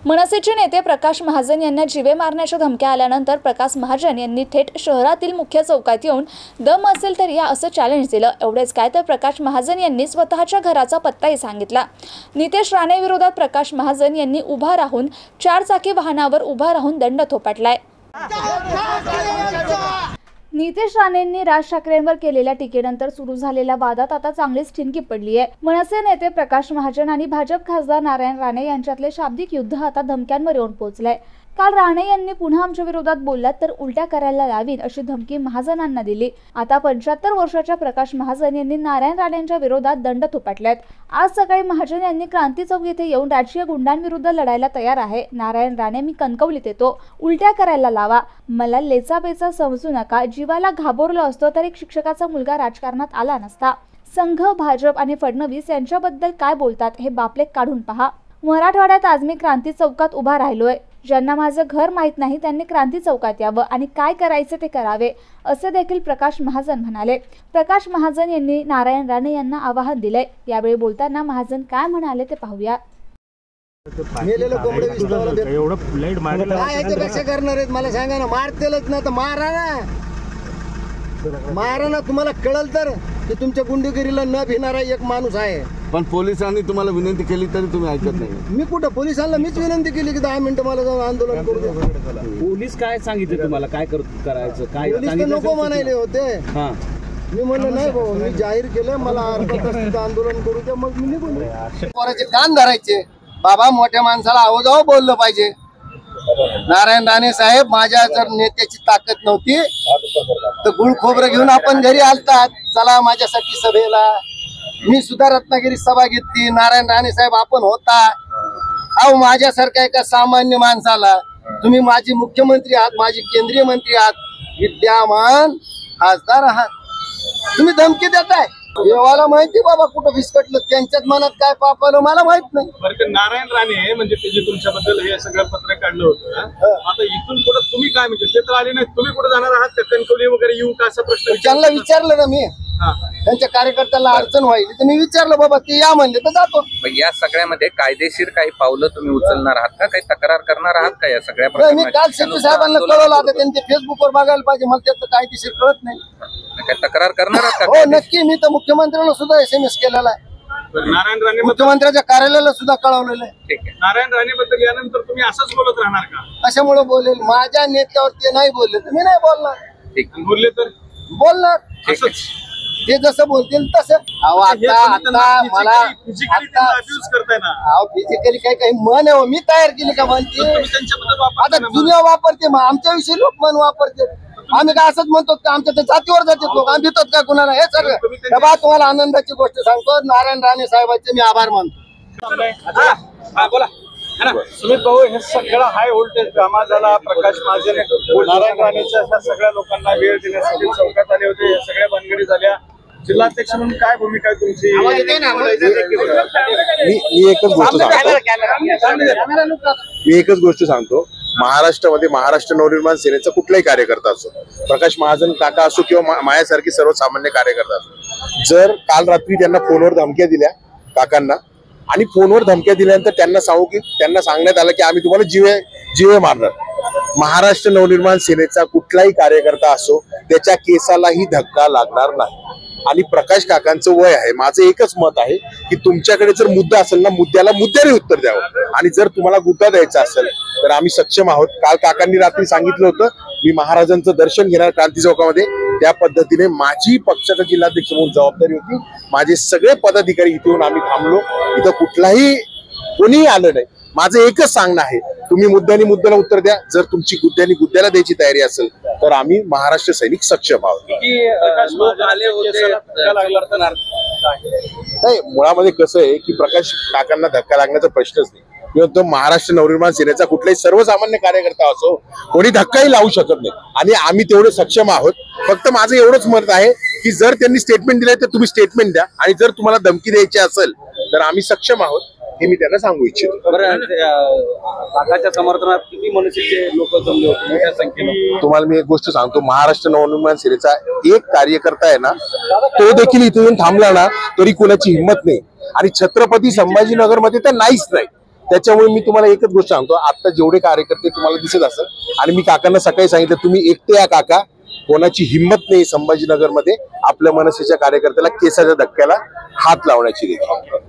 मनसेचे नेते प्रकाश महाजन यांना जीवे मारण्याच्या धमक्या आल्यानंतर प्रकाश महाजन यांनी थेट शहरातील मुख्य चौकात येऊन दम असेल तर या असं चॅलेंज दिलं। एवढेच काय तर प्रकाश महाजन यांनी स्वतःच्या घराचा पत्ताही सांगितला। नितेश राणे विरोधात प्रकाश महाजन यांनी उभा राहून 4 चाकी वाहनावर उभा राहून दंड थोपटलाय। नितेश राणेंनी राज ठाकरेंवर केलेल्या टीकेनंतर सुरू झालेल्या वादात आता चांगलीच ठिणगी पडली आहे। मनसे नेते प्रकाश महाजन आणि भाजप खासदार नारायण राणे यांच्यातले शाब्दिक युद्ध आता धमक्यांवर येऊन पोहोचलंय। काल राणे यांनी पुन्हा आमच्या विरोधात बोललात तर उलट्या करायला लावीन अशी धमकी महाजनांना दिली। आता 75 वर्षाच्या प्रकाश महाजन यांनी नारायण राणेंच्या विरोधात दंड थोपटलेत। आज सकाळी महाजन यांनी क्रांती चौक येथे येऊन राजकीय गुंडांविरुद्ध लढायला तयार आहे। नारायण राणे, मी कणकवलीत येतो, उलट्या करायला लावा, मला लेचापेचा समजू नका। जीवाला घाबरलो असतो तर एक शिक्षकाचा मुलगा राजकारणात आला नसता। संघ, भाजप आणि फडणवीस यांच्याबद्दल काय बोलतात हे बापलेक काढून पहा। मराठवाड्यात आज मी क्रांती चौकात उभा राहिलोय। ज्यांना माझं घर माहीत नाही त्यांनी क्रांती चौकात यावं आणि काय करायचं ते करावे असे देखील प्रकाश महाजन म्हणाले। प्रकाश महाजन यांनी नारायण राणे यांना आवाहन दिले। यावेळी बोलताना महाजन काय म्हणाले ते पाहूया। मला सांगा ना, मारतेलच ना तर मारा ना, मारा ना। तुम्हाला कळलं तर की तुमच्या गुंडगिरीला न भिणारा एक माणूस आहे। पण पोलिसांनी तुम्हाला विनंती केली तरी तुम्ही ऐकत नाही। मी कुठं पोलिसांना मीच विनंती केली की 10 मिनिटं मला जाऊन आंदोलन करू द्या। पोलीस काय सांगितलं तुम्हाला, काय करायचं, काय पोलीस नको म्हणायले होते। मी म्हणलं नाही भाऊ, मी जाहीर केलं, मला अर्धा तास आंदोलन करू द्या, मग मी निघून पोराचे कान धरायचे। बाबा, मोठ्या माणसाला आवाजावर बोललं पाहिजे। नारायण राणे साहेब, माझ्या जर नेत्याची ताकद नव्हती तर गुळ खोबरं घेऊन आपण घरी आलतात, चला माझ्यासाठी सभेला। मी सुद्धा रत्नागिरी सभा घेतली, नारायण राणे साहेब आपण होता। अहो, माझ्यासारख्या एका सामान्य माणसाला तुम्ही माझे मुख्यमंत्री आहात, माझे केंद्रीय मंत्री आहात, विद्यमान खासदार आहात, तुम्ही धमकी देताय। देवाला माहिती बाबा कुठं फिसकटलं, त्यांच्याच मनात काय पाप आलं मला माहित नाही। बरं, नारायण राणे म्हणजे ते जे तुमच्याबद्दल हे सगळं पत्र काढलं होतं, आता इथून पुढे तुम्ही काय म्हणजे ते तर आले नाही, तुम्ही कुठे जाणार आहात? कणकवली वगैरे येऊ का असा प्रश्न त्यांना विचारलं ना मी, त्यांच्या कार्यकर्त्याला अडचण व्हायची तर मी विचारलं, बाबा ते या म्हणले तर जातो। या सगळ्यामध्ये कायदेशीर काही पावलं तुम्ही उचलणार आहात का, काही तक्रार करणार आहात का या सगळ्या मी काल सीपी साहेबांना कळवलं, आता त्यांनी फेसबुकवर बघायला पाहिजे, मला त्याचं कायदेशीर कळत नाही। काय तक्रार करणार आहात का? हो नक्की, मी तर मुख्यमंत्र्यांना सुद्धा SMS केलेला आहे, नारायण राणे मुख्यमंत्र्यांच्या कार्यालयाला सुद्धा कळवलेलं आहे। ठीक आहे, नारायण राणे बद्दल यानंतर तुम्ही असंच बोलत राहणार का? कशामुळे बोलेल? माझ्या नेत्यावर ते नाही बोलले तर मी नाही बोलणार। ठीक, बोलले तर बोलणार, असंच ते जसं बोलतील तसं। अहो आता मला करताय ना, अहो फिजिकली काही मन आहे, मी तयार केली का म्हणते? आता दुनिया वापरते, मग आमच्या विषयी लोक मन वापरते। आम्ही काय असंच म्हणतो का आमच्या जातीवर जातात लोक, आम्ही भितात काय कुणाला? हे सगळं बा तुम्हाला आनंदाची गोष्ट सांगतो, नारायण राणे साहेबांचे मी आभार मानतो। बोला सुमित भाऊ, हे सगळं हाय व्होल्टेज ड्रामा झाला। प्रकाश महाजन नारायण राणेच्या ह्या सगळ्या लोकांना वेळ देण्यासाठी चौकात आले होते, या सगळ्या भानगडी झाल्या। जिल्हाध्यक्ष म्हणून काय भूमिका आहे तुमची? मी एकच गोष्ट सांगतो, महाराष्ट्रामध्ये महाराष्ट्र नवनिर्माण सेनेचा कुठलाही कार्यकर्ता असो, प्रकाश महाजन काका असो किंवा माझ्यासारखी सर्वसामान्य कार्यकर्ता असो, जर काल रात्री त्यांना फोनवर धमक्या दिल्या काकांना आणि फोनवर धमक्या दिल्यानंतर त्यांना सांगण्यात आलं की आम्ही तुम्हाला जीवे मारणार, महाराष्ट्र नवनिर्माण सेनेचा कुठलाही कार्यकर्ता असो त्याच्या केसालाही धक्का लागणार नाही। आणि प्रकाश काकांचं वय आहे, माझं एकच मत आहे की तुमच्याकडे जर मुद्दा असेल ना, मुद्द्याला मुद्द्याने उत्तर द्यावं, आणि जर तुम्हाला मुद्दा द्यायचा असेल तर आम्ही सक्षम आहोत। काल काकांनी रात्री सांगितलं होतं मी महाराजांचं दर्शन घेणार क्रांती चौकामध्ये, त्या पद्धतीने माझी पक्षाचा जिल्हाध्यक्ष म्हणून जबाबदारी होती, माझे सगळे पदाधिकारी इथे येऊन आम्ही थांबलो, इथं कुठलाही कोणीही आलं नाही। माझं एकच सांगणं आहे, तुम्ही मुद्द्याने मुद्द्याला उत्तर द्या, जर तुमची मुद्द्याने मुद्द्याला द्यायची तयारी असेल तर आम्ही महाराष्ट्र सैनिक सक्षम आहोत। नाही, मुळामध्ये कसं आहे की प्रकाश काकांना धक्का लागण्याचा प्रश्नच नाही, किंवा तो महाराष्ट्र नवनिर्माण सेनेचा कुठलाही सर्वसामान्य कार्यकर्ता असो कोणी धक्काही लावू शकत नाही, आणि आम्ही तेवढे सक्षम आहोत। फक्त माझं एवढंच मत आहे की जर त्यांनी स्टेटमेंट दिलंय तर तुम्ही स्टेटमेंट द्या, आणि जर तुम्हाला धमकी द्यायची असेल तर आम्ही सक्षम आहोत, हे मी त्यांना सांगू इच्छितो। काकाच्या समर्थनात किती मनसेचे लोक जमले होते मोठ्या संख्येने? तुम्हाला मी एक गोष्ट सांगतो, महाराष्ट्र नवनिर्माण सेनेचा एक कार्यकर्ता आहे ना, तो देखील इथे येऊन थांबला ना तरी कोणाची हिंमत नाही, आणि छत्रपती संभाजीनगर मध्ये तर नाहीच नाही। त्याच्यामुळे मी तुम्हाला एकच गोष्ट सांगतो, आता जेवढे कार्यकर्ते तुम्हाला दिसत असेल, आणि मी काकांना सकाळी सांगितलं तुम्ही एकटे या काका, कोणाची हिंमत नाही संभाजीनगरमध्ये आपल्या मनसेच्या कार्यकर्त्याला केसाच्या धक्क्याला हात लावण्याची देखील.